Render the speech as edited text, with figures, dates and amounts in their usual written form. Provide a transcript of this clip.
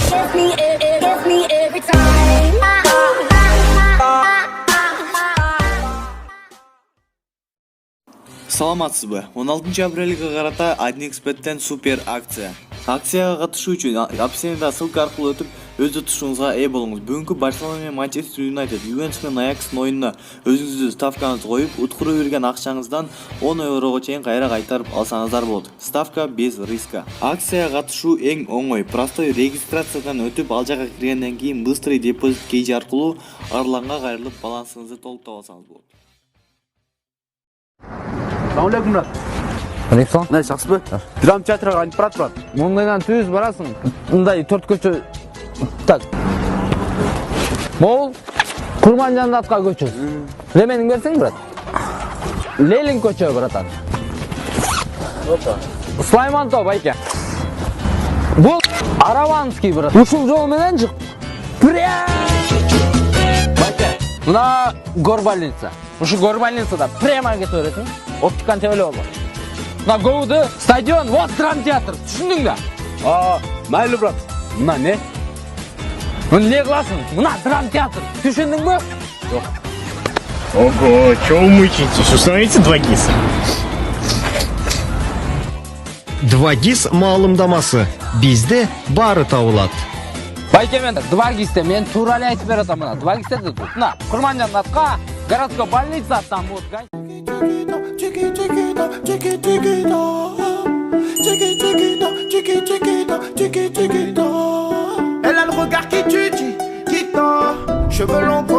Gets me every time. Саламатсызбы? 16 апрелге карата Adnexbet'ten супер акция. Акцияга катышуу үчүн описаниеда ссылка аркылуу өтүп, өз утушуңузга ээ болуңуз. Бүгүнкү Барселона менен Манчестер Юнайтед, Ювентус менен Аякстын оюнуна өзүңүздүн ставкаңызды коюп, уткуруу берген акчаңыздан 10 еврого чейин кайра кайтарып алсаңыздар болот. Ставка без риска. Акцияга катышуу эң оңой. Простой регистрациядан өтүп, ал жака киргенден кийин быстрый депозит кейжи аркылуу Арланга кайрылып балансыңызды толуктап алсаңыз болот. Assalamualaikum Murat. Александр. Мына жақсыбы? Драм театрға айтып барады Мұрат. Мұндайдан түз барасың. Мындай 4 көчө. Так. Мол Курманжандатқа көчөз. Леменің берсең, брат? Ленин көчө, братан. Сулаймантов, байке. Бұл Араванский, брат. Ушул жол менен жық. Байке. Мына горбольница. Ушу горбольницада прямо кетіп өресің. Оптикан тебелі олы. Мына гоуды стадион, вот драмтеатр. Түшіндің да? Мәйлі брат. Мына не? Мына не қыласың? Мына драмтеатр. Түшіндің бі? Жоқ. Ого, чего вы мучаетесь? Установите 2 ГИСа. 2 ГИС маалымдамасы. Бизде бары табылат. Байке мен 2 гисте мен турали айтып бератам мына. 2 гисте де тут. Мына Курманжандатқа городской больница там вот. Elle a le regard qui tue, qui tord. Cheveux longs.